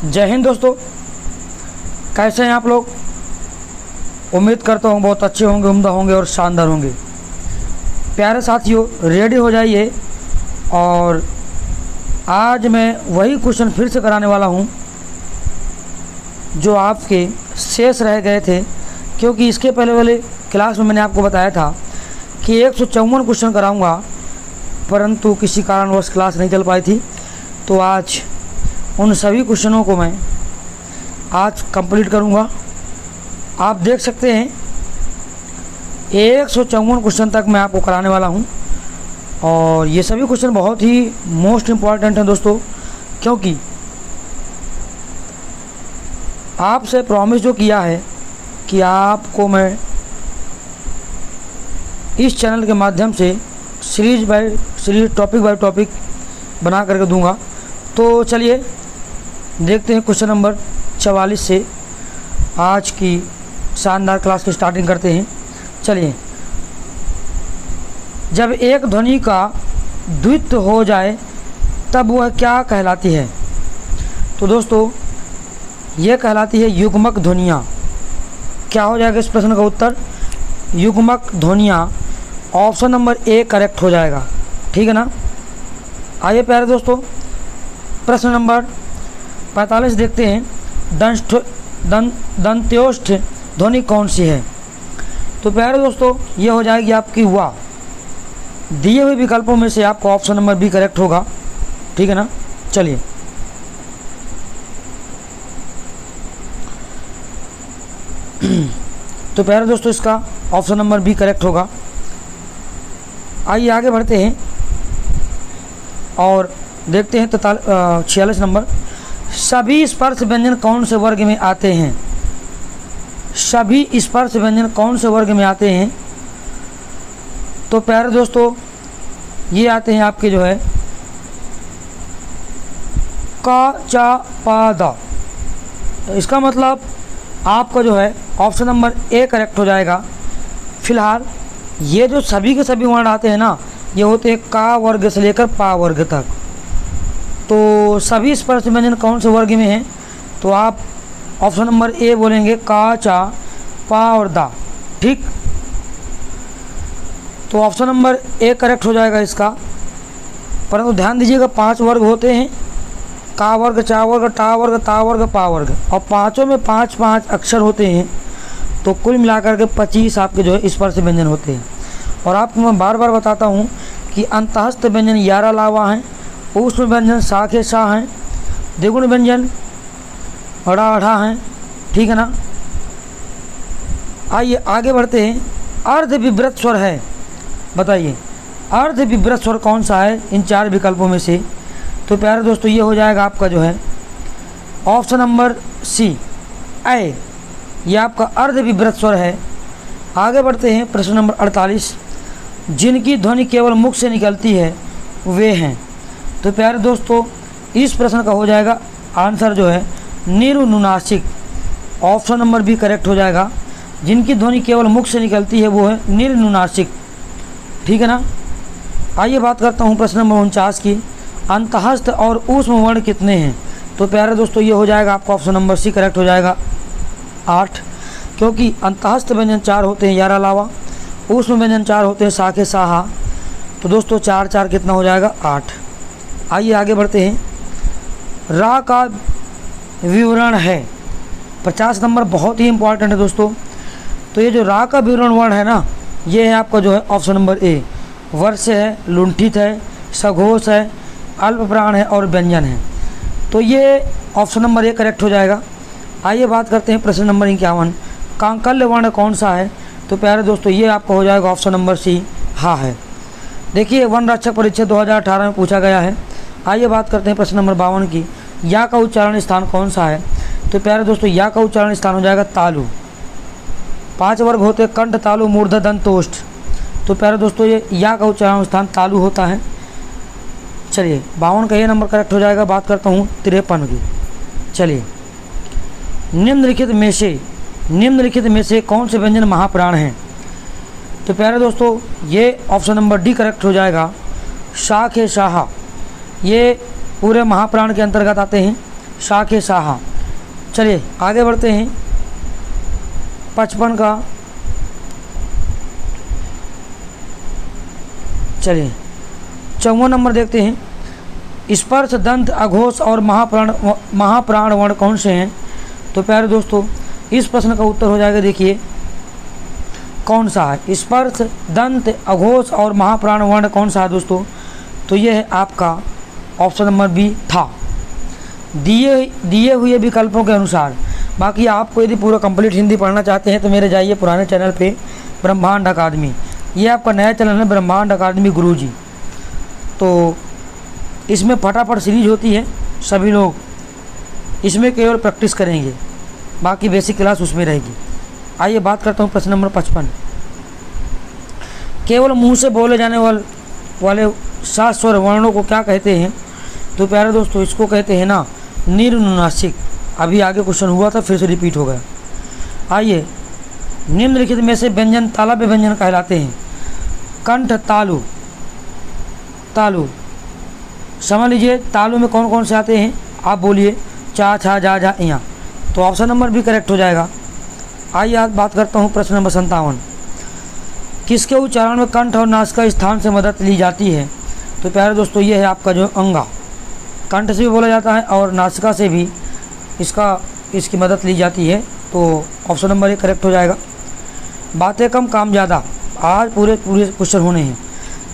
जय हिंद दोस्तों, कैसे हैं आप लोग। उम्मीद करता हूँ बहुत अच्छे होंगे, उम्दा होंगे और शानदार होंगे। प्यारे साथियों, रेडी हो जाइए। और आज मैं वही क्वेश्चन फिर से कराने वाला हूँ जो आपके शेष रह गए थे, क्योंकि इसके पहले वाले क्लास में मैंने आपको बताया था कि 154 क्वेश्चन कराऊंगा, परंतु किसी कारणवश क्लास नहीं चल पाई थी। तो आज उन सभी क्वेश्चनों को मैं आज कंप्लीट करूंगा। आप देख सकते हैं 154 क्वेश्चन तक मैं आपको कराने वाला हूं, और ये सभी क्वेश्चन बहुत ही मोस्ट इम्पॉर्टेंट हैं दोस्तों, क्योंकि आपसे प्रॉमिस जो किया है कि आपको मैं इस चैनल के माध्यम से series by series, topic by topic बना करके दूंगा। तो चलिए देखते हैं क्वेश्चन नंबर 44 से आज की शानदार क्लास की स्टार्टिंग करते हैं। चलिए, जब एक ध्वनि का द्वित्व हो जाए तब वह क्या कहलाती है। तो दोस्तों, यह कहलाती है युग्मक ध्वनियाँ। क्या हो जाएगा इस प्रश्न का उत्तर? युग्मक ध्वनियाँ। ऑप्शन नंबर ए करेक्ट हो जाएगा, ठीक है ना। आइए प्यारे दोस्तों, प्रश्न नंबर 45 देखते हैं। दंत्योष्ठ ध्वनि कौन सी है। तो प्यारे दोस्तों, ये हो जाएगी आपकी वाह। दिए हुए विकल्पों में से आपको ऑप्शन नंबर बी करेक्ट होगा, ठीक है ना। चलिए, तो प्यारे दोस्तों, इसका ऑप्शन नंबर बी करेक्ट होगा। आइए आगे बढ़ते हैं और देखते हैं 46 नंबर। सभी स्पर्श व्यंजन कौन से वर्ग में आते हैं। सभी स्पर्श व्यंजन कौन से वर्ग में आते हैं। तो प्यारे दोस्तों, ये आते हैं आपके जो है का, चा, पा, दा। तो इसका मतलब आपका जो है ऑप्शन नंबर ए करेक्ट हो जाएगा। फिलहाल ये जो सभी के सभी वर्ण आते हैं ना, ये होते हैं का वर्ग से लेकर पा वर्ग तक। तो सभी स्पर्श व्यंजन कौन से वर्ग में हैं, तो आप ऑप्शन नंबर ए बोलेंगे, का, चा, पा और दा, ठीक। तो ऑप्शन नंबर ए करेक्ट हो जाएगा इसका। परंतु ध्यान दीजिएगा 5 वर्ग होते हैं, का वर्ग, चा वर्ग, टा वर्ग, ता वर्ग, पा वर्ग, और पाँचों में 5-5 अक्षर होते हैं। तो कुल मिलाकर के 25 आपके जो है स्पर्श व्यंजन होते हैं। और आपको मैं बार बार बताता हूँ कि अंतःस्थ व्यंजन 11 लावा हैं, ऊष्म व्यंजन शाखे शाह हैं, द्विगुण व्यंजन अड़ा अढ़ा हैं, ठीक है ना। आइए आगे बढ़ते हैं। अर्ध विवृत स्वर है, बताइए अर्ध विवृत स्वर कौन सा है इन 4 विकल्पों में से। तो प्यारे दोस्तों, ये हो जाएगा आपका जो है ऑप्शन नंबर सी, ए। ये आपका अर्ध विवृत स्वर है। आगे बढ़ते हैं प्रश्न नंबर 48। जिनकी ध्वनि केवल मुख से निकलती है वे हैं। तो प्यारे दोस्तों, इस प्रश्न का हो जाएगा आंसर जो है निर्नुनासिक। ऑप्शन नंबर बी करेक्ट हो जाएगा। जिनकी ध्वनि केवल मुख से निकलती है वो है निर्नुनासिक, ठीक है ना। आइए बात करता हूँ प्रश्न नंबर 49 की। अंतःस्थ और ऊष्म वर्ण कितने हैं। तो प्यारे दोस्तों, ये हो जाएगा आपका ऑप्शन नंबर सी करेक्ट हो जाएगा, 8। क्योंकि अंतःस्थ व्यंजन 4 होते हैं 11 अलावा, ऊष्म व्यंजन 4 होते हैं शाखे साहा। तो दोस्तों 4-4 कितना हो जाएगा, 8। आइए आगे बढ़ते हैं। रा का विवरण है 50 नंबर, बहुत ही इंपॉर्टेंट है दोस्तों। तो ये जो रा का विवरण वर्ण है ना, ये है आपका जो है ऑप्शन नंबर ए। वर्ष है, लुंठित है, सघोष है, अल्प प्राण है और व्यंजन है। तो ये ऑप्शन नंबर ए करेक्ट हो जाएगा। आइए बात करते हैं प्रश्न नंबर 51। कांकल्य वर्ण कौन सा है। तो प्यारे दोस्तों, ये आपका हो जाएगा ऑप्शन नंबर सी, हा है। देखिए, वन रक्षक परीक्षा 2018 में पूछा गया है। आइए बात करते हैं प्रश्न नंबर 52 की। या का उच्चारण स्थान कौन सा है। तो प्यारे दोस्तों, या का उच्चारण स्थान हो जाएगा तालु। 5 वर्ग होते हैं, कंठ, तालु, मूर्धा, दंतोष्ठ। तो प्यारे दोस्तों, ये या का उच्चारण स्थान तालु होता है। चलिए, 52 का ये नंबर करेक्ट हो जाएगा। बात करता हूँ 53 की। चलिए, निम्नलिखित में से कौन से व्यंजन महाप्राण हैं। तो प्यारे दोस्तों, ये ऑप्शन नंबर डी करेक्ट हो जाएगा, शाखे शाहा। ये पूरे महाप्राण के अंतर्गत आते हैं। शाखे शाहा। चलिए आगे बढ़ते हैं 55 का। चलिए 54 नंबर देखते हैं। स्पर्श दंत अघोष और महाप्राण वर्ण कौन से हैं? तो प्यारे दोस्तों इस प्रश्न का उत्तर हो जाएगा, देखिए कौन सा है। स्पर्श दंत अघोष और महाप्राण वर्ण कौन सा है दोस्तों? तो ये है आपका ऑप्शन नंबर बी था, दिए हुए विकल्पों के अनुसार। बाकी आपको यदि पूरा कंप्लीट हिंदी पढ़ना चाहते हैं तो मेरे जाइए पुराने चैनल पे ब्रह्मांड अकादमी, ये आपका नया चैनल है ब्रह्मांड अकादमी गुरुजी। तो इसमें फटाफट सीरीज होती है, सभी लोग इसमें केवल प्रैक्टिस करेंगे, बाकी बेसिक क्लास उसमें रहेगी। आइए बात करता हूँ प्रश्न नंबर 55। केवल मुंह से बोले जाने वाले 7 स्वर वर्णों को क्या कहते हैं? तो प्यारे दोस्तों इसको कहते हैं ना निरनुनासिक। अभी आगे क्वेश्चन हुआ था, फिर से रिपीट हो गया। आइए, निम्नलिखित में से व्यंजन तालव्य व्यंजन कहलाते हैं। कंठ तालु, तालु समझ लीजिए तालु में कौन कौन से आते हैं, आप बोलिए चा छा जा जा या। तो ऑप्शन नंबर भी करेक्ट हो जाएगा। आइए आज बात करता हूँ प्रश्न नंबर 57। किसके उच्चारण में कंठ और नासिका स्थान से मदद ली जाती है? तो प्यारे दोस्तों ये है आपका जो अंगा, कंठ से भी बोला जाता है और नासिका से भी इसकी मदद ली जाती है। तो ऑप्शन नंबर 1 करेक्ट हो जाएगा। बातें कम काम ज़्यादा, आज पूरे क्वेश्चन होने हैं।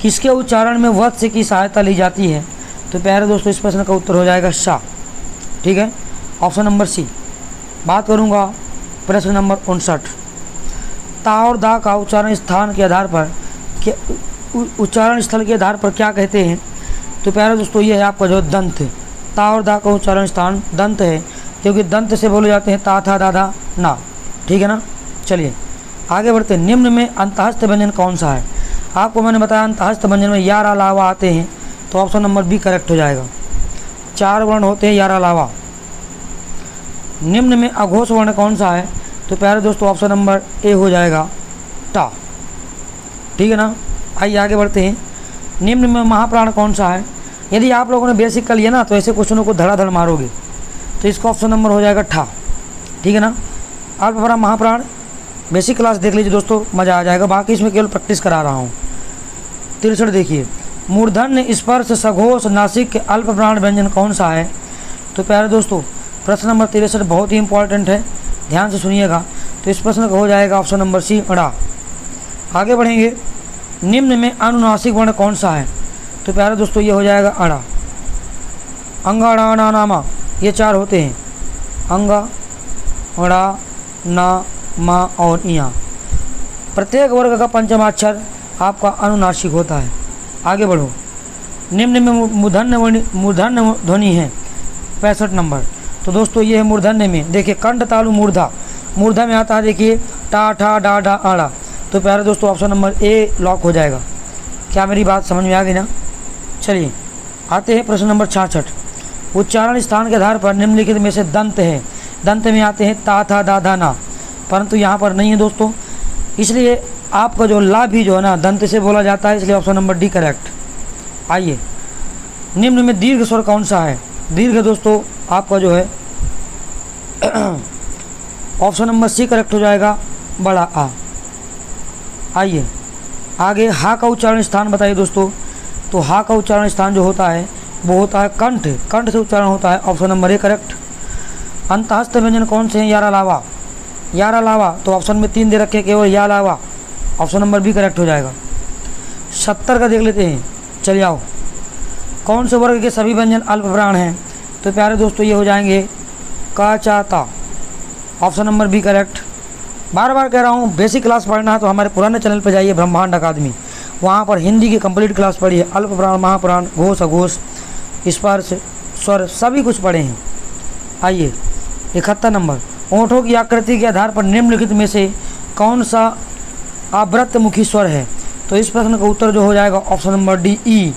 किसके उच्चारण में वत्स की सहायता ली जाती है? तो प्यारे दोस्तों इस प्रश्न का उत्तर हो जाएगा सा, ठीक है, ऑप्शन नंबर सी। बात करूँगा प्रश्न नंबर 59। ता और दा का उच्चारण स्थान के आधार पर उच्चारण स्थल के आधार पर क्या कहते हैं? तो प्यारे दोस्तों ये है आपका जो दंत। ता और दा का उच्चारण स्थान दंत है, क्योंकि दंत से बोले जाते हैं ता था दादा ना, ठीक है ना। चलिए आगे बढ़ते हैं। निम्न में अंतःस्थ व्यंजन कौन सा है? आपको मैंने बताया अंतःस्थ व्यंजन में यार अलावा आते हैं, तो ऑप्शन नंबर बी करेक्ट हो जाएगा। 4 वर्ण होते हैं यार अलावा। निम्न में अघोष वर्ण कौन सा है? तो प्यारे दोस्तों ऑप्शन नंबर ए हो जाएगा टा, ठीक है ना। आइए आगे बढ़ते हैं। निम्न में महाप्राण कौन सा है? यदि आप लोगों ने बेसिक कर लिया ना तो ऐसे क्वेश्चनों को धड़ाधड़ मारोगे, तो इसका ऑप्शन नंबर हो जाएगा ठा, ठीक है ना। अल्पप्राण महाप्राण बेसिक क्लास देख लीजिए दोस्तों, मज़ा आ जाएगा। बाकी इसमें केवल प्रैक्टिस करा रहा हूँ। 63 देखिए, मूर्धन्य स्पर्श सघोष नासिक के अल्पप्राण व्यंजन कौन सा है? तो प्यारे दोस्तों प्रश्न नंबर 63 बहुत ही इंपॉर्टेंट है, ध्यान से सुनिएगा। तो इस प्रश्न का हो जाएगा ऑप्शन नंबर सी अड़ा। आगे बढ़ेंगे। निम्न में अनुनासिक वर्ण कौन सा है? तो प्यारे दोस्तों ये हो जाएगा अड़ा। अंगा अड़ा ना नामा, ये 4 होते हैं, अंगा अड़ा ना मा और इया। प्रत्येक वर्ग का पंचमाक्षर आपका अनुनासिक होता है। आगे बढ़ो। निम्न में मूर्धन्य ध्वनि है 65 नंबर। तो दोस्तों ये है मूर्धन्य में, देखिए कंठ तालु मूर्धा, मूर्धा में आता है देखिए टा ठा डा ढा आड़ा। तो प्यारे दोस्तों ऑप्शन नंबर ए लॉक हो जाएगा। क्या मेरी बात समझ में आ गई ना? चलिए आते हैं प्रश्न नंबर 66। उच्चारण स्थान के आधार पर निम्नलिखित में से दंत है। दंत में आते हैं ता था दा धा ना, परंतु यहाँ पर नहीं है दोस्तों, इसलिए आपका जो ला भी जो है ना दंत से बोला जाता है, इसलिए ऑप्शन नंबर डी करेक्ट। आइए, निम्न में दीर्घ स्वर कौन सा है? दीर्घ दोस्तों आपका जो है ऑप्शन नंबर सी करेक्ट हो जाएगा, बड़ा आ। आइए आगे, हा का उच्चारण स्थान बताइए दोस्तों। तो हा का उच्चारण स्थान जो होता है वो होता है कंठ, कंठ से उच्चारण होता है, ऑप्शन नंबर ए करेक्ट। अंतःस्थ व्यंजन कौन से हैं? यार अलावा, यार अलावा, तो ऑप्शन में 3 दे रखे केवल या अलावा, ऑप्शन नंबर बी करेक्ट हो जाएगा। 70 का देख लेते हैं, चलिए आओ। कौन से वर्ग के सभी व्यंजन अल्पप्राण हैं? तो प्यारे दोस्तों ये हो जाएंगे का चा ता, ऑप्शन नंबर बी करेक्ट। बार बार कह रहा हूँ बेसिक क्लास पढ़ना है तो हमारे पुराने चैनल पर जाइए ब्रह्मांड अकादमी, वहाँ पर हिंदी की कंप्लीट क्लास पढ़ी है। अल्पप्राण, महाप्राण, घोष, अघोष, स्पर्श, स्वर सभी कुछ पढ़े हैं। आइए 71 नंबर। ओंठों की आकृति के आधार पर निम्नलिखित में से कौन सा आवृत्तमुखी स्वर है? तो इस प्रश्न का उत्तर जो हो जाएगा ऑप्शन नंबर डी ई।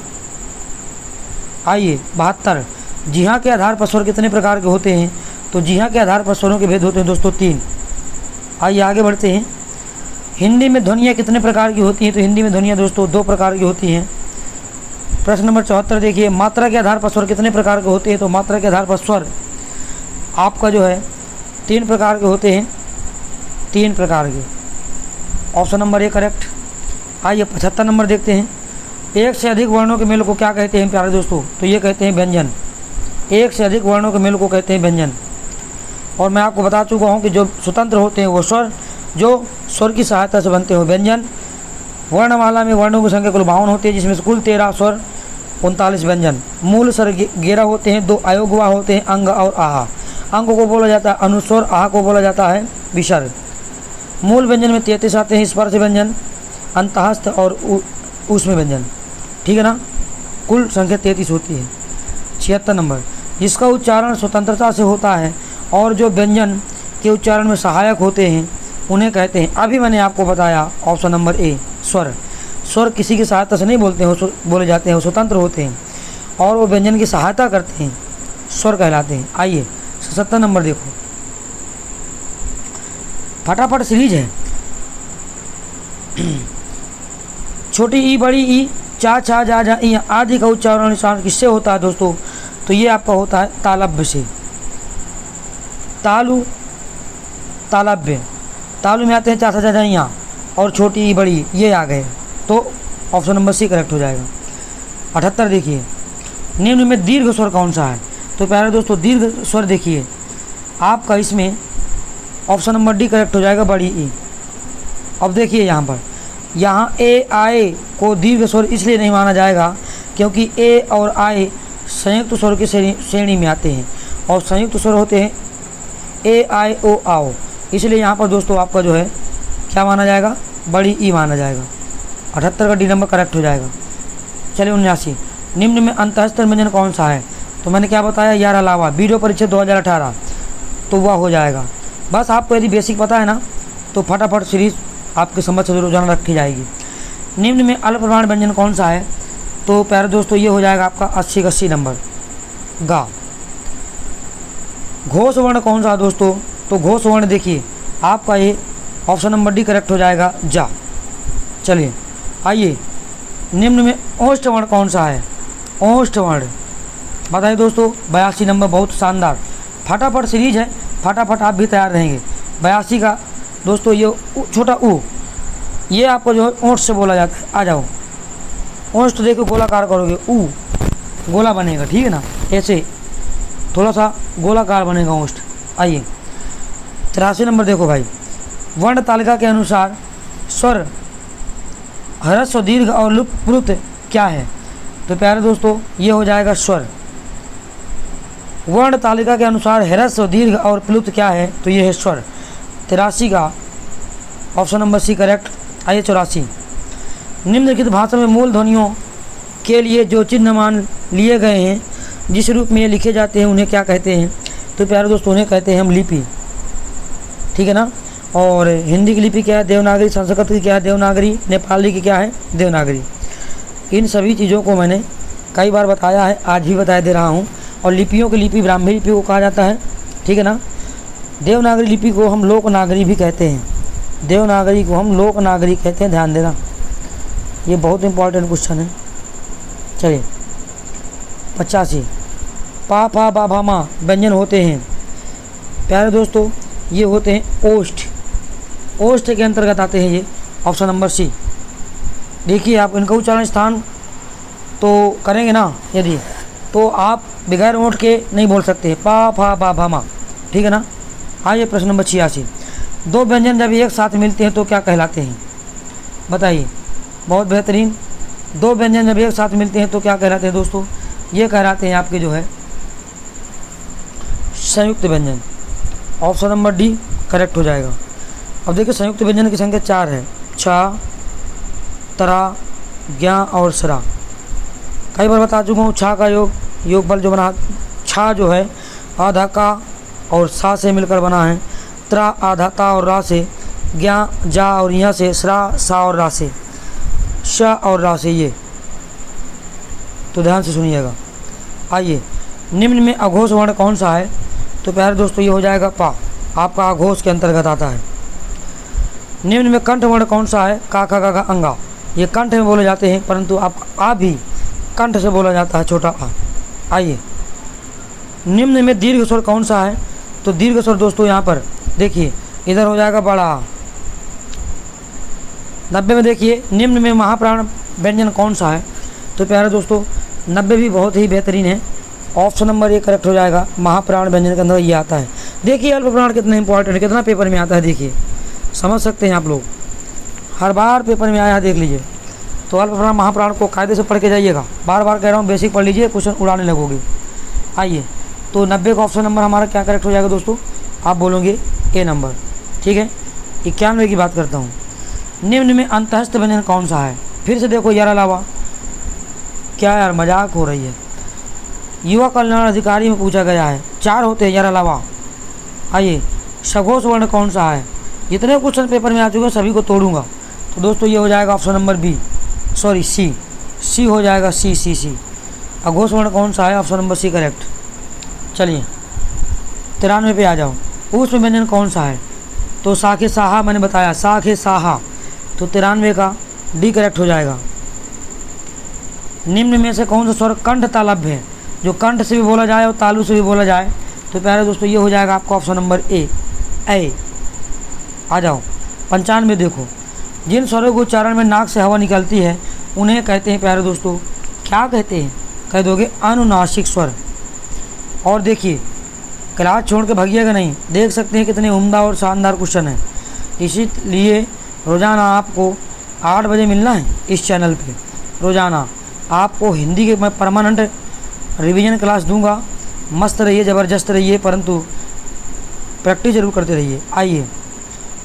आइए 72। जी हाँ के आधार पर स्वर कितने प्रकार के होते हैं? तो जी हाँ के आधार पर स्वरों के भेद होते हैं दोस्तों 3। आइए आगे बढ़ते हैं। हिंदी में ध्वनियाँ कितने प्रकार की होती हैं? तो हिंदी में ध्वनियाँ दोस्तों 2 प्रकार की होती हैं। प्रश्न नंबर 74 देखिए, मात्रा के आधार पर स्वर कितने प्रकार के होते हैं? तो मात्रा के आधार पर स्वर आपका जो है 3 प्रकार के होते हैं, 3 प्रकार के। Option number A correct. आइए 75 नंबर देखते हैं। एक से अधिक वर्णों के मेल को क्या कहते हैं प्यारे दोस्तों? तो ये कहते हैं व्यंजन। एक से अधिक वर्णों के मेल को कहते हैं व्यंजन। और मैं आपको बता चुका हूँ कि जो स्वतंत्र होते हैं वो स्वर, जो स्वर की सहायता से बनते हो व्यंजन। वर्णमाला में वर्णों की संख्या कुल 52 होती है, जिसमें से कुल 13 स्वर 39 व्यंजन। मूल स्वर 11 होते हैं, 2 अयोगवा होते हैं, अंग और आहा। अंग को बोला जाता है अनुस्वर, आहा को बोला जाता है विसर्ग। मूल व्यंजन में 33 आते हैं, स्पर्श व्यंजन, अंतःस्थ और ऊष्म व्यंजन। ठीक है ना, कुल संख्या 33 होती है। 76 नंबर, जिसका उच्चारण स्वतंत्रता से होता है और जो व्यंजन के उच्चारण में सहायक होते हैं उन्हें कहते हैं, अभी मैंने आपको बताया ऑप्शन नंबर ए स्वर। स्वर किसी की सहायता से नहीं बोलते हैं, बोले जाते हैं, वो स्वतंत्र होते हैं और वो व्यंजन की सहायता करते हैं, स्वर कहलाते हैं। आइए 77 नंबर देखो, फटाफट सीरीज है। छोटी ई, बड़ी ई, चा, छा, जा, जा, ई आदि का उच्चारण किससे होता है दोस्तों? तो ये आपका होता है तालव्य से। तालु, तालव्य। तालु में आते हैं चा, छा, जा, जा, यहाँ और छोटी ई, बड़ी ये आ गए, तो ऑप्शन नंबर सी करेक्ट हो जाएगा। 78 देखिए, निम्न में दीर्घ स्वर कौन सा है? तो प्यारे दोस्तों दीर्घ स्वर देखिए आपका इसमें ऑप्शन नंबर डी करेक्ट हो जाएगा, बड़ी ई। अब देखिए यहाँ ए आए को दीर्घ स्वर इसलिए नहीं माना जाएगा क्योंकि ए और आए संयुक्त स्वर की श्रेणी में आते हैं और संयुक्त स्वर होते हैं ए आई ओ आओ, इसलिए यहाँ पर दोस्तों आपका जो है क्या माना जाएगा? बड़ी ई माना जाएगा। 78 का डी नंबर करेक्ट हो जाएगा। चलिए 79, निम्न में अंतःस्थ व्यंजन कौन सा है? तो मैंने क्या बताया यार, अलावा वीडियो परीक्षा 2018, तो वह हो जाएगा। बस आपको यदि बेसिक पता है ना तो फटाफट सीरीज आपके समझ से रोजाना रखी जाएगी। निम्न में अल्प प्रमाण व्यंजन कौन सा है? तो प्यारे दोस्तों ये हो जाएगा आपका 80 का सी नंबर, गा। घोष वर्ण कौन सा है दोस्तों? तो घोष वर्ण देखिए आपका ये ऑप्शन नंबर डी करेक्ट हो जाएगा, जा। चलिए आइए, निम्न में ओष्ठ वर्ण कौन सा है? ओष्ठ वर्ण बताइए दोस्तों, 82 नंबर, बहुत शानदार। फटाफट सीरीज है, फटाफट आप भी तैयार रहेंगे। 82 का दोस्तों ये छोटा ऊ, ये आपको जो है ओष्ठ से बोला जाता है। आ जाओ, ओष्ठ देखो गोलाकार करोगे, ऊ गोला बनेगा, ठीक है ना, ऐसे थोड़ा सा गोलाकार बनेगा ओष्ठ। आइए 83 नंबर देखो भाई, वर्ण तालिका के अनुसार स्वर ह्रस्व, दीर्घ और लुप्त प्लुत क्या है? तो प्यारे दोस्तों ये हो जाएगा स्वर। वर्ण तालिका के अनुसार ह्रस्व, दीर्घ और प्लुत क्या है? तो ये है स्वर। 83 का ऑप्शन नंबर सी करेक्ट। आइए 84, निम्नलिखित भाषा में मूल ध्वनियों के लिए जो चिन्ह मान लिए गए हैं, जिस रूप में ये लिखे जाते हैं उन्हें क्या कहते हैं? तो प्यारे दोस्तों उन्हें कहते हैं हम लिपि, ठीक है ना। और हिंदी की लिपि क्या है? देवनागरी। संस्कृत की क्या है? देवनागरी। नेपाली की क्या है? देवनागरी। इन सभी चीज़ों को मैंने कई बार बताया है, आज भी बता दे रहा हूँ। और लिपियों की लिपि ब्राह्मी लिपि को कहा जाता है, ठीक है ना। देवनागरी लिपि को हम लोकनागरी भी कहते हैं, देवनागरी को हम लोकनागरी कहते हैं, ध्यान देना, ये बहुत इंपॉर्टेंट क्वेश्चन है। चलिए 85, पा फा बा भा मा व्यंजन होते हैं प्यारे दोस्तों, ये होते हैं ओष्ठ। ओष्ठ के अंतर्गत आते हैं ये, ऑप्शन नंबर सी। देखिए आप इनका उच्चारण स्थान तो करेंगे ना यदि, तो आप बगैर ओठ के नहीं बोल सकते, पा फा बा भा मा, ठीक है ना। आइए प्रश्न नंबर 86, दो व्यंजन जब एक साथ मिलते हैं तो क्या कहलाते हैं? बताइए, बहुत बेहतरीन। दो व्यंजन जब एक साथ मिलते हैं तो क्या कहलाते हैं दोस्तों? ये कहलाते हैं आपके जो है संयुक्त व्यंजन। ऑप्शन नंबर डी करेक्ट हो जाएगा। अब देखिए संयुक्त व्यंजन की संख्या 4 है, छा, तरा, ज्ञा और सरा। कई बार बता चुका हूँ, छा का योग बल जो बना, छा जो है आधा का और सा से मिलकर बना है, त्रा आधा ता और रा से, ज्ञा जा और यहाँ से, सरा सा और रा से, श और रा से, ये तो ध्यान से सुनिएगा। आइए, निम्न में अघोष वर्ण कौन सा है? तो प्यारे दोस्तों ये हो जाएगा पा, आपका अघोष के अंतर्गत आता है। निम्न में कंठ वर्ण कौन सा है? का खा गा अंगा, ये कंठ में बोले जाते हैं, परंतु आप आ भी कंठ से बोला जाता है, छोटा आ। आइए, निम्न में दीर्घ स्वर कौन सा है? तो दीर्घ स्वर दोस्तों यहाँ पर देखिए इधर हो जाएगा बड़ा आ। 90 में देखिए निम्न में महाप्राण व्यंजन कौन सा है? तो प्यारे दोस्तों 90 भी बहुत ही बेहतरीन है। ऑप्शन नंबर ए करेक्ट हो जाएगा। महाप्राण व्यंजन के अंदर ये आता है। देखिए अल्प प्राण कितना इंपॉर्टेंट है, कितना पेपर में आता है, देखिए समझ सकते हैं आप लोग, हर बार पेपर में आया है, देख लीजिए। तो अल्प प्राण महाप्राण को कायदे से पढ़ के जाइएगा, बार बार कह रहा हूँ, बेसिक पढ़ लीजिए, क्वेश्चन उड़ाने लगोगे। आइए तो 90 का ऑप्शन नंबर हमारा क्या करेक्ट हो जाएगा दोस्तों? आप बोलोगे ए नंबर, ठीक है। 91 की बात करता हूँ। निम्न में अंतःस्थ व्यंजन कौन सा है? फिर से देखो यार अलावा, क्या यार मजाक हो रही है। युवा कल्याण अधिकारी में पूछा गया है, 4 होते हैं यार अलावा। आइए सघोष वर्ण कौन सा है? जितने क्वेश्चन पेपर में आ चुके हैं सभी को तोड़ूंगा। तो दोस्तों ये हो जाएगा option number B, sorry C हो जाएगा, सी। अघोष वर्ण कौन सा है? Option number C correct. चलिए 93 पे आ जाओ। ऊष्म व्यंजन कौन सा है? तो साखे साहा, मैंने बताया साखे साहा, तो 93 का डी करेक्ट हो जाएगा। निम्न में से कौन सा स्वर कंठ तालव्य है? जो कंठ से भी बोला जाए और तालु से भी बोला जाए। तो प्यारे दोस्तों ये हो जाएगा आपका ऑप्शन नंबर ए। आ जाओ 95 देखो। जिन स्वरों के उच्चारण में नाक से हवा निकलती है उन्हें कहते हैं प्यारे दोस्तों, क्या कहते हैं? कह दोगे अनुनासिक स्वर। और देखिए क्लास छोड़ के भागिएगा नहीं, देख सकते हैं कितने उम्दा और शानदार क्वेश्चन है। इसीलिए रोज़ाना आपको 8 बजे मिलना है इस चैनल पे। रोज़ाना आपको हिंदी के मैं परमानेंट रिवीजन क्लास दूंगा। मस्त रहिए, ज़बरदस्त रहिए, परंतु प्रैक्टिस जरूर करते रहिए। आइए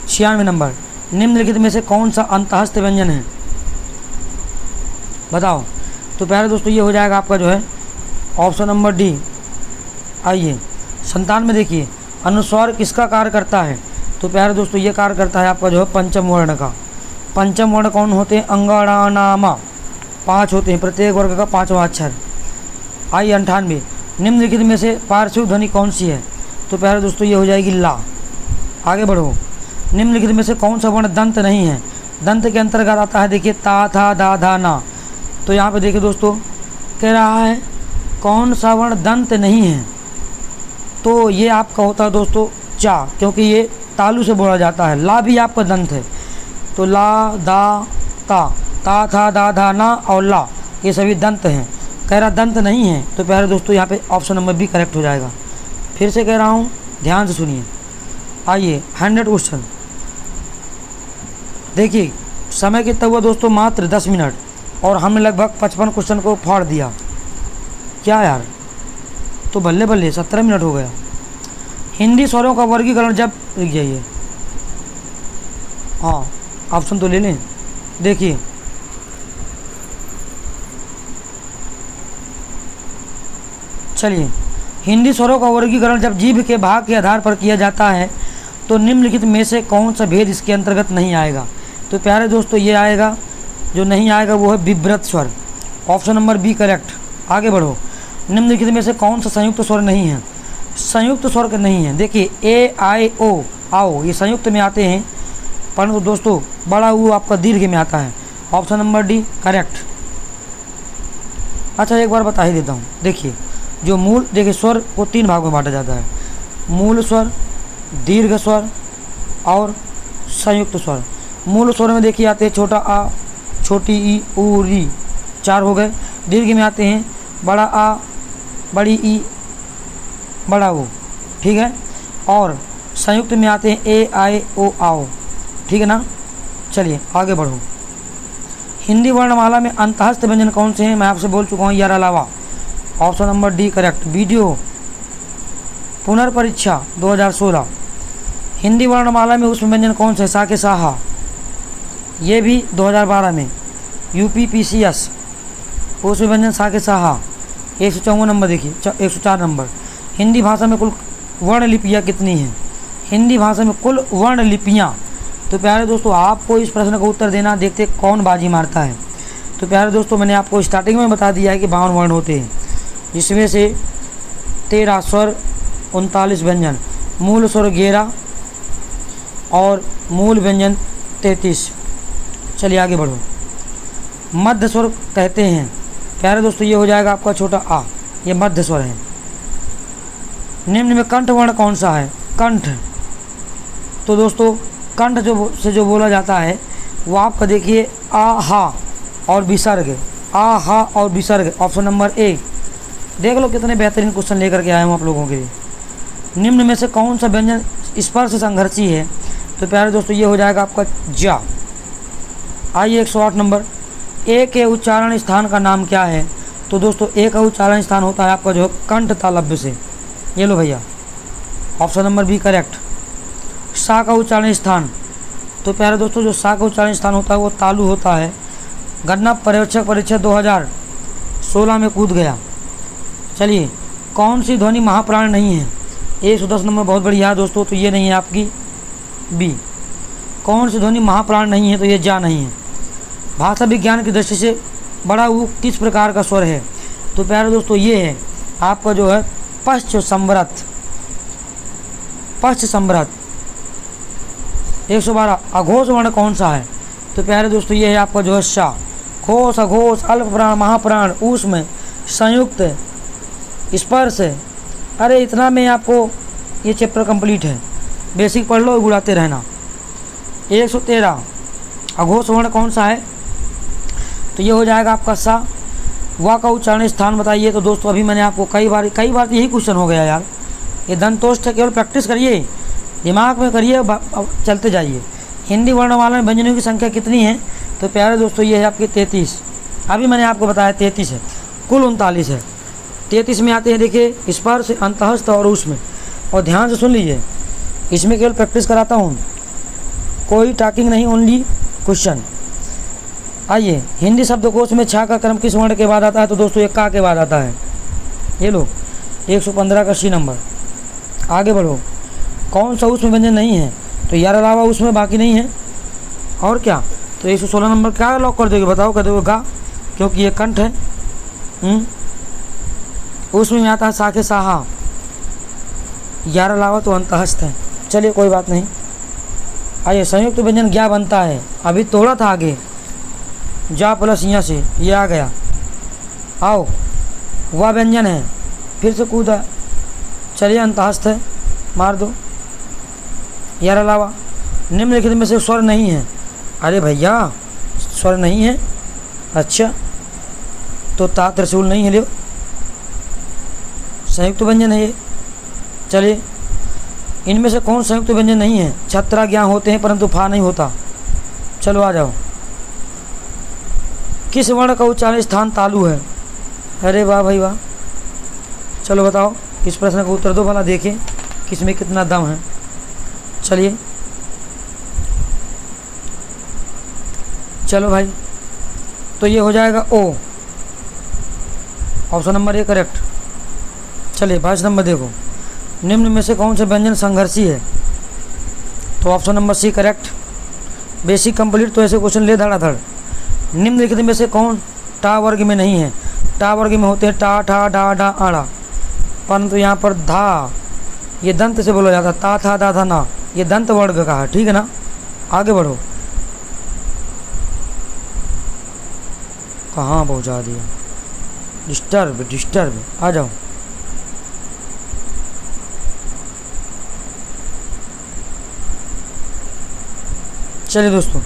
96 नंबर। निम्नलिखित में से कौन सा अंतःस्थ व्यंजन है? बताओ। तो प्यारे दोस्तों ये हो जाएगा आपका जो है ऑप्शन नंबर डी। आइए 97 देखिए, अनुस्वार किसका कार्य करता है? तो प्यारे दोस्तों ये कार्य करता है आपका जो है पंचम वर्ण का। पंचम वर्ण कौन होते हैं? अंगाणानामा, 5 होते हैं, प्रत्येक वर्ग का 5वां अक्षर। आइए 98। निम्नलिखित में से पार्श्व ध्वनि कौन सी है? तो प्यारे दोस्तों ये हो जाएगी ला। आगे बढ़ो। निम्नलिखित में से कौन सा वर्ण दंत नहीं है? दंत के अंतर्गत आता है, देखिए ता था दा धा ना। तो यहाँ पे देखिए दोस्तों कह रहा है कौन सा वर्ण दंत नहीं है? तो ये आपका होता है दोस्तों चा, क्योंकि ये तालु से बोला जाता है। ला भी आपका दंत है, तो ला दा ता था दा धा ना और ला, ये सभी दंत हैं। कह रहा दंत नहीं है, तो प्यारे दोस्तों यहाँ पे ऑप्शन नंबर बी करेक्ट हो जाएगा। फिर से कह रहा हूँ, ध्यान से सुनिए। आइए 100 क्वेश्चन देखिए। समय कितना हुआ दोस्तों? मात्र 10 मिनट, और हमने लगभग 55 क्वेश्चन को फाड़ दिया। क्या यार, तो बल्ले बल्ले 17 मिनट हो गया। हिंदी स्वरों का वर्गीकरण जब, लिख जाइए, हाँ ऑप्शन तो ले लें। देखिए चलिए, हिंदी स्वरों का वर्गीकरण जब जीभ के भाग के आधार पर किया जाता है तो निम्नलिखित में से कौन सा भेद इसके अंतर्गत नहीं आएगा? तो प्यारे दोस्तों ये आएगा, जो नहीं आएगा वो है विव्रत स्वर। Option number B correct. आगे बढ़ो। निम्नलिखित में से कौन सा संयुक्त स्वर नहीं है? संयुक्त स्वर का नहीं है। देखिए ए आई ओ आओ, ये संयुक्त में आते हैं, परंतु दोस्तों बड़ा ऊ आपका दीर्घ में आता है। Option number D correct. अच्छा एक बार बता ही देता हूँ। देखिए जो मूल, देखिए स्वर को 3 भागों में बांटा जाता है, मूल स्वर, दीर्घ स्वर और संयुक्त स्वर। मूल स्वर में देखिए आते हैं छोटा आ, छोटी ई, ऊ, री, 4 हो गए। दीर्घ में आते हैं बड़ा आ, बड़ी ई, बड़ा ओ, ठीक है। और संयुक्त में आते हैं ए आई ओ आओ, ठीक है ना। चलिए आगे बढ़ो। हिंदी वर्णमाला में अंतःस्थ व्यंजन कौन से हैं? मैं आपसे बोल चुका हूँ यार अलावा। Option number D correct. Video पुनर्परीक्षा 2016। हिंदी वर्णमाला में ऊष्म व्यंजन कौन से? सा के साहा, ये भी 2012 में। यूपी पीसीएस ऊष्म व्यंजन सा के साहा, 154 नंबर। देखिए 104 नंबर। हिंदी भाषा में कुल वर्ण लिपियाँ कितनी हैं? हिंदी भाषा में कुल वर्ण लिपियाँ। तो प्यारे दोस्तों आपको इस प्रश्न का उत्तर देना, देखते कौन बाजी मारता है। तो प्यारे दोस्तों मैंने आपको स्टार्टिंग में बता दिया है कि 52 वर्ण होते हैं, जिसमें से 13 स्वर, 39 व्यंजन, मूल स्वर 11 और मूल व्यंजन 33। चलिए आगे बढ़ो। मध्य स्वर कहते हैं प्यारे दोस्तों, ये हो जाएगा आपका छोटा आ, ये मध्य स्वर है। निम्न में कंठ वर्ण कौन सा है? कंठ। तो दोस्तों कंठ जो बोला जाता है वो आपका देखिए आ हा और विसर्ग, आ हा और विसर्ग, ऑप्शन नंबर ए। देख लो कितने बेहतरीन क्वेश्चन लेकर के आए हूँ आप लोगों के लिए। निम्न में से कौन सा व्यंजन स्पर्श संघर्षी है? तो प्यारे दोस्तों ये हो जाएगा आपका जा। आइए 108 नंबर, ए के उच्चारण स्थान का नाम क्या है? तो दोस्तों ए का उच्चारण स्थान होता है आपका जो कंठ तालव्य से। ये लो भैया, ऑप्शन नंबर बी करेक्ट। सा का उच्चारण स्थान, तो प्यारे दोस्तों जो सा का उच्चारण स्थान होता है वो तालु होता है। गणना पर्यवेक्षक परीक्षा 2016 में कूद गया। चलिए, कौन सी ध्वनि महाप्राण नहीं है? 110 नंबर बहुत बढ़िया है दोस्तों, तो ये नहीं है आपकी बी। कौन सी ध्वनि महाप्राण नहीं है? तो ये जा नहीं है। भाषा विज्ञान की दृष्टि से बड़ा ऊ किस प्रकार का स्वर है? तो प्यारे दोस्तों ये है आपका जो है पश्च संवृत, पश्च संवृत। 112 अघोष वर्ण कौन सा है? तो प्यारे दोस्तों ये है आपका जो है शा। घोष, अघोष, अल्प प्राण, महाप्राण, ऊष्म, संयुक्त, स्पर्श। अरे इतना में आपको ये चैप्टर कंप्लीट है, बेसिक पढ़ लो, गुड़ाते रहना। 113 अघोष वर्ण कौन सा है? तो ये हो जाएगा आपका सा। वा का उच्चारण स्थान बताइए। तो दोस्तों अभी मैंने आपको कई बार यही क्वेश्चन हो गया यार। ये दंतोष्ठ है, केवल प्रैक्टिस करिए, दिमाग में करिए, चलते जाइए। हिंदी वर्णमाला में व्यंजनों की संख्या कितनी है? तो प्यारे दोस्तों ये है आपकी 33। अभी मैंने आपको बताया 33 है, कुल 39 है। 33 में आते हैं देखिए स्पर्श, अंतहस्थ और ऊष्म। और ध्यान से सुन लीजिए, इसमें केवल प्रैक्टिस कराता हूँ, कोई टॉकिंग नहीं, ओनली क्वेश्चन। आइए, हिंदी शब्दकोश में छा का क्रम किस वर्ण के बाद आता है? तो दोस्तों ये का के बाद आता है। ये लो 115 का सी नंबर। आगे बढ़ो, कौन सा उसमें व्यंजन नहीं है? तो यार अलावा उसमें बाकी नहीं है और क्या? तो 116 नंबर क्या लॉक कर दोगे? बताओ, कर दोगे गा, क्योंकि ये कंठ है। उसमें आता है साखे साहा, यार अलावा तो अंतहस्थ है। चलिए कोई बात नहीं। आइए, संयुक्त व्यंजन क्या बनता है? अभी थोड़ा था आगे, जा प्लस यहाँ से ये आ गया। आओ, वह व्यंजन है, फिर से कूदा। चलिए अंतहस्थ है, मार दो। यार अलावा निम्नलिखित में से स्वर नहीं है। अरे भैया स्वर नहीं है, अच्छा तो ता त्रिशूल नहीं है, लियो संयुक्त व्यंजन है ये। चलिए, इनमें से कौन संयुक्त व्यंजन नहीं है? छत्रा ज्ञा होते हैं परंतु फा नहीं होता। चलो आ जाओ। किस वर्ण का उच्चारण स्थान तालु है? अरे वाह भाई वाह। चलो बताओ, इस प्रश्न का उत्तर दो, भला देखें किसमें कितना दम है। चलिए चलो भाई, तो ये हो जाएगा ओ, ऑप्शन नंबर ए करेक्ट। चलिए 22 नंबर देखो, निम्न में से कौन सा व्यंजन संघर्षी है? तो option number C correct. Basic complete, तो ऐसे क्वेश्चन ले धड़ाधड़। निम्नलिखित में से कौन टा वर्ग में नहीं है? टा वर्ग में होते हैं टा, ठा, डा, डा, आड़ा, परंतु यहाँ पर धा ये दंत से बोला जाता है। ता, था, दा, था, ना, ये दंत वर्ग का है, ठीक है ना। आगे बढ़ो, कहाँ पहुँचा दिया? डिस्टर्ब, आ जाओ। चलिए दोस्तों,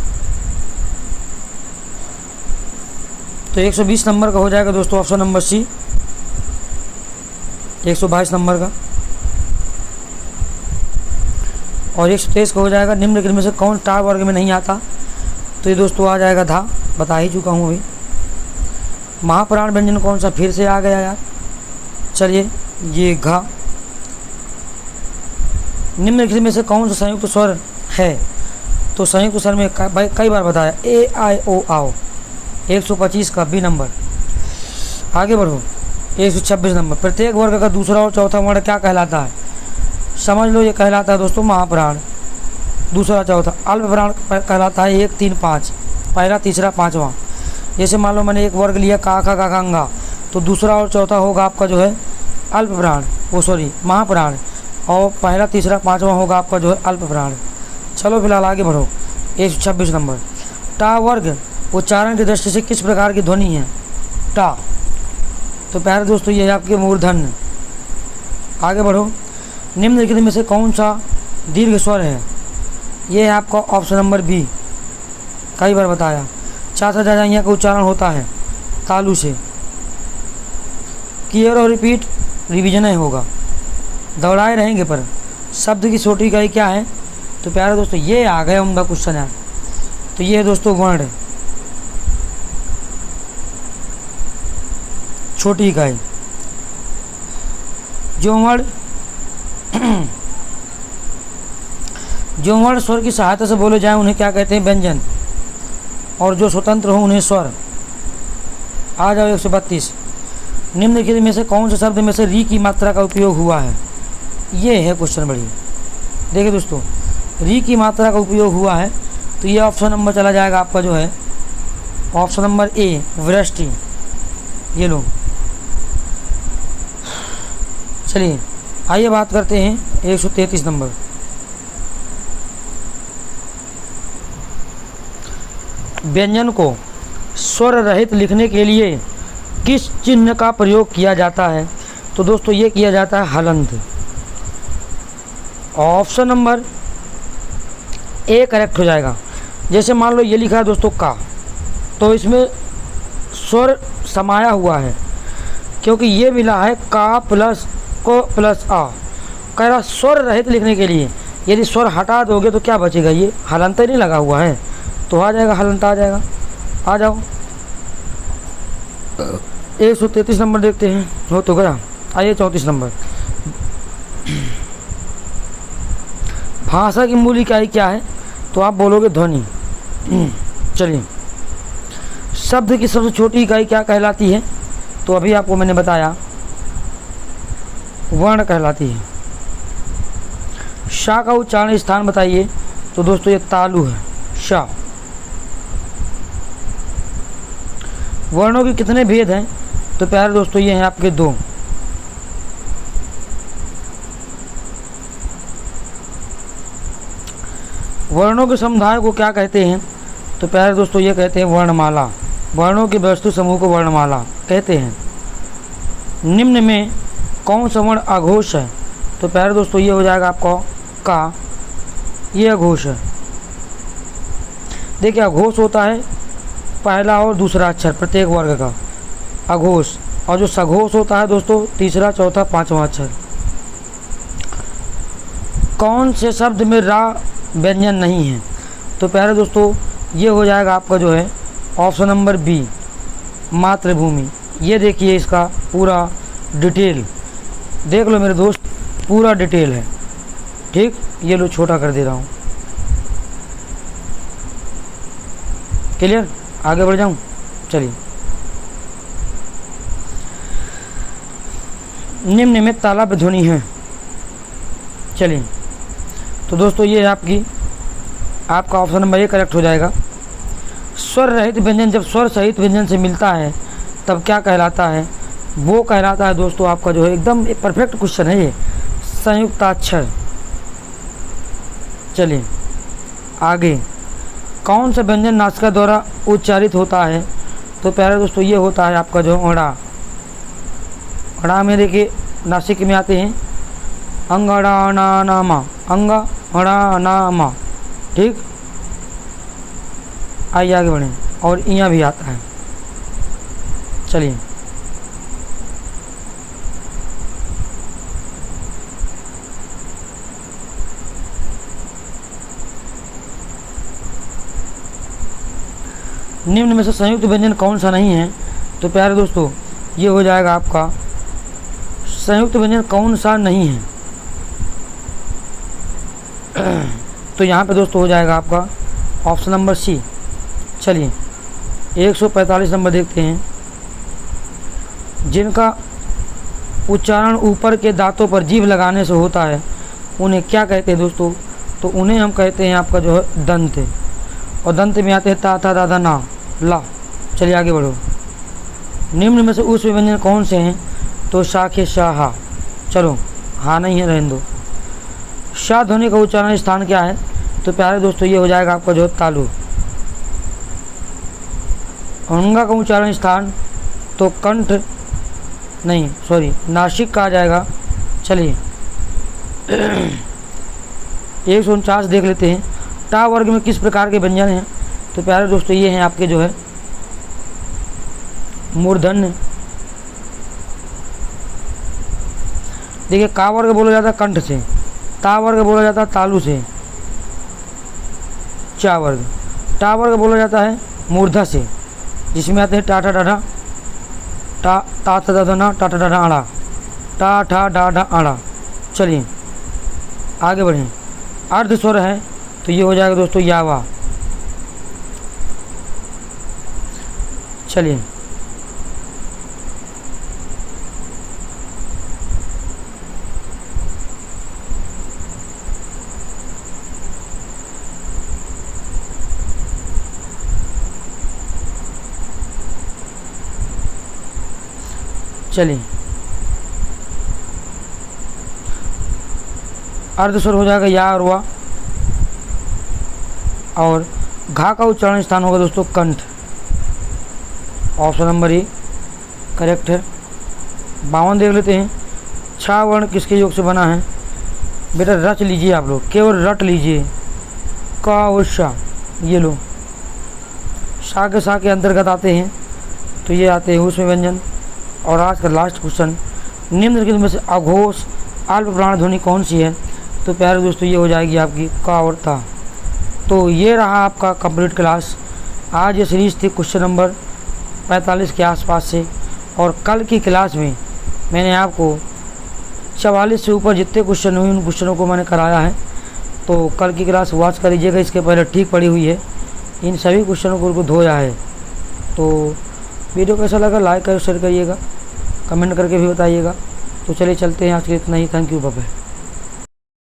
तो 120 नंबर का हो जाएगा दोस्तों ऑप्शन नंबर सी। 122 नंबर का और 123 का हो जाएगा निम्नलिखित में से कौन टा वर्ग में नहीं आता? तो ये दोस्तों आ जाएगा धा, बता ही चुका हूँ अभी। महाप्राण व्यंजन कौन सा? फिर से आ गया यार। चलिए, ये घा। निम्नलिखित में से कौन सा संयुक्त स्वर है? तो संयुक्त स्वर में कई बार बताया, ए आई ओ आओ। 125 का बी नंबर। आगे बढ़ो, 126 नंबर। प्रत्येक वर्ग का दूसरा और चौथा वर्ण क्या कहलाता है? समझ लो, ये कहलाता है दोस्तों महाप्राण। दूसरा चौथा अल्प प्राण कहलाता है 1, 3, 5, पहला, तीसरा, पाँचवा। जैसे मान लो मैंने एक वर्ग लिया का, खा, का, गंगा, तो दूसरा और चौथा होगा आपका जो है अल्प प्राण, वो सॉरी महाप्राण, और पहला, तीसरा, पाँचवा होगा आपका जो है अल्प प्राण। चलो फिलहाल आगे बढ़ो, 126 नंबर। टा वर्ग उच्चारण की दृष्टि से किस प्रकार की ध्वनि है? टा। तो प्यारे दोस्तों ये है आपके मूर्धन्य। आगे बढ़ो, निम्नलिखित में से कौन सा दीर्घ स्वर है? ये है आपका ऑप्शन नंबर बी, कई बार बताया। चाचा जाजा यहाँ का उच्चारण होता है तालु से। क्लियर और रिपीट रिवीजन ही होगा, दौड़ाए रहेंगे। पर शब्द की छोटी इकाई क्या है? तो प्यारे दोस्तों ये आ गया उनका क्वेश्चन है। तो ये है दोस्तों वर्ण, छोटी इकाई। जो वर्ण स्वर की सहायता से बोले जाएं उन्हें क्या कहते हैं? व्यंजन। और जो स्वतंत्र हो उन्हें स्वर। आ जाओ 132। निम्नलिखित में से कौन से शब्द में से री की मात्रा का उपयोग हुआ है? ये है क्वेश्चन बढ़िया। देखिए दोस्तों, री की मात्रा का उपयोग हुआ है तो ये ऑप्शन नंबर चला जाएगा आपका जो है ऑप्शन नंबर ए, वृष्टि। ये लो, चलिए आइए बात करते हैं 133 नंबर। व्यंजन को स्वर रहित लिखने के लिए किस चिन्ह का प्रयोग किया जाता है? तो दोस्तों ये किया जाता है हलंत। ऑप्शन नंबर ए करेक्ट हो जाएगा। जैसे मान लो ये लिखा है दोस्तों का, तो इसमें स्वर समाया हुआ है क्योंकि ये मिला है का प्लस को प्लस आ। कह रहा स्वर रहित लिखने के लिए यदि स्वर हटा दोगे तो क्या बचेगा? ये हलंत नहीं लगा हुआ है तो आ जाएगा, हलंत आ जाएगा। आ जाओ 133 नंबर देखते हैं, हो तो गया। आइए 34 नंबर। भाषा की मूल इकाई क्या है? तो आप बोलोगे ध्वनि। चलिए, शब्द की सबसे छोटी इकाई क्या कहलाती है? तो अभी आपको मैंने बताया वर्ण कहलाती है। शा का उच्चारण स्थान बताइए। तो दोस्तों ये तालु है, शा। वर्णों के कितने भेद हैं? तो प्यारे दोस्तों ये हैं आपके 2। वर्णों के समुदाय को क्या कहते हैं? तो प्यारे दोस्तों ये कहते हैं वर्णमाला। वर्णों के व्यवस्थित समूह को वर्णमाला कहते हैं। निम्न में कौन सा वर्ण अघोष है? तो प्यारे दोस्तों ये हो जाएगा आपका का, ये अघोष है। देखिए अघोष होता है पहला और दूसरा अक्षर प्रत्येक वर्ग का, अघोष। और जो सघोष होता है दोस्तों तीसरा, चौथा, पांचवा अक्षर। कौन से शब्द में रा व्यंजन नहीं है? तो प्यारे दोस्तों ये हो जाएगा आपका जो है ऑप्शन नंबर बी, मातृभूमि। ये देखिए इसका पूरा डिटेल देख लो मेरे दोस्त, पूरा डिटेल है। ठीक, ये लो छोटा कर दे रहा हूँ। क्लियर? आगे बढ़ जाऊँ? चलिए, निम्न में तालव्य ध्वनि है। चलिए तो दोस्तों ये आपका ऑप्शन नंबर ए करेक्ट हो जाएगा। स्वर रहित व्यंजन जब स्वर सहित व्यंजन से मिलता है तब क्या कहलाता है? वो कहलाता है दोस्तों आपका जो है एकदम परफेक्ट क्वेश्चन है ये, संयुक्ताक्षर। चलिए आगे, कौन सा व्यंजन नासिका द्वारा उच्चारित होता है? तो प्यारे दोस्तों ये होता है आपका जो अड़ा। अड़ा में देखिए नासिक में आते हैं अंगड़ानामा, अंगड़ानामा। ठीक, आइए आगे बढ़ें। और यहाँ भी आता है। चलिए निम्न में से संयुक्त व्यंजन कौन सा नहीं है? तो प्यारे दोस्तों ये हो जाएगा आपका संयुक्त व्यंजन कौन सा नहीं है? तो यहाँ पे दोस्तों हो जाएगा आपका ऑप्शन नंबर सी। चलिए 145 नंबर देखते हैं। जिनका उच्चारण ऊपर के दांतों पर जीभ लगाने से होता है उन्हें क्या कहते हैं दोस्तों? तो उन्हें हम कहते हैं आपका जो है दंत। और दंत में आते हैं ता, था, दादा, ना, ला। चलिए आगे बढ़ो। निम्न में से उस व्यंजन कौन से हैं? तो शाखे शाह। चलो हाँ नहीं है, रहने दो। शाह ध्वनि का उच्चारण स्थान क्या है? तो प्यारे दोस्तों ये हो जाएगा आपका जो तालु। अंगा का उच्चारण स्थान तो कंठ नहीं, सॉरी, नासिक का आ जाएगा। चलिए 149 देख लेते हैं। टा वर्ग में किस प्रकार के व्यंजन हैं? तो प्यारे दोस्तों ये हैं आपके जो है मूर्धन्य। देखिए का वर्ग बोला जाता है कंठ से, ता वर्ग बोला जाता है तालु से, चा वर्ग। टा वर्ग बोला जाता है मूर्धा से, जिसमें आते हैं टाटा डाढ़ा, टा ता ता दा ना टाटा डाढ़ा आड़ा, टा ठा डा ढा आड़ा। चलिए आगे बढ़ें। अर्ध स्वर है तो ये हो जाएगा दोस्तों यावा। चलिए चलिए अर्ध स्वर हो जाएगा या और वा, और घा का उच्चारण स्थान होगा दोस्तों कंठ। ऑप्शन नंबर ए करेक्ट है। 52 देख लेते हैं। छा वर्ण किसके योग से बना है? बेटा रच लीजिए आप लोग, केवल रट लीजिए। का और शा, ये लो शा के अंतर्गत आते हैं, तो ये आते हैं उसमें व्यंजन। और आज का लास्ट क्वेश्चन, निम्नलिखित में से अघोष अल्प प्राण ध्वनि कौन सी है? तो प्यारे दोस्तों ये हो जाएगी आपकी का और ता। तो ये रहा आपका कंप्लीट क्लास। आज ये सीरीज़ थी क्वेश्चन नंबर 45 के आसपास से, और कल की क्लास में मैंने आपको 44 से ऊपर जितने क्वेश्चन हुए उन क्वेश्चनों को मैंने कराया है। तो कल की क्लास वॉच कर लीजिएगा, इसके पहले ठीक पड़ी हुई है, इन सभी क्वेश्चनों को धोया है। तो वीडियो कैसा लगा लाइक और शेयर करिएगा, कमेंट करके भी बताइएगा। तो चलिए चलते हैं, आज के इतना ही। Thank you, bye bye.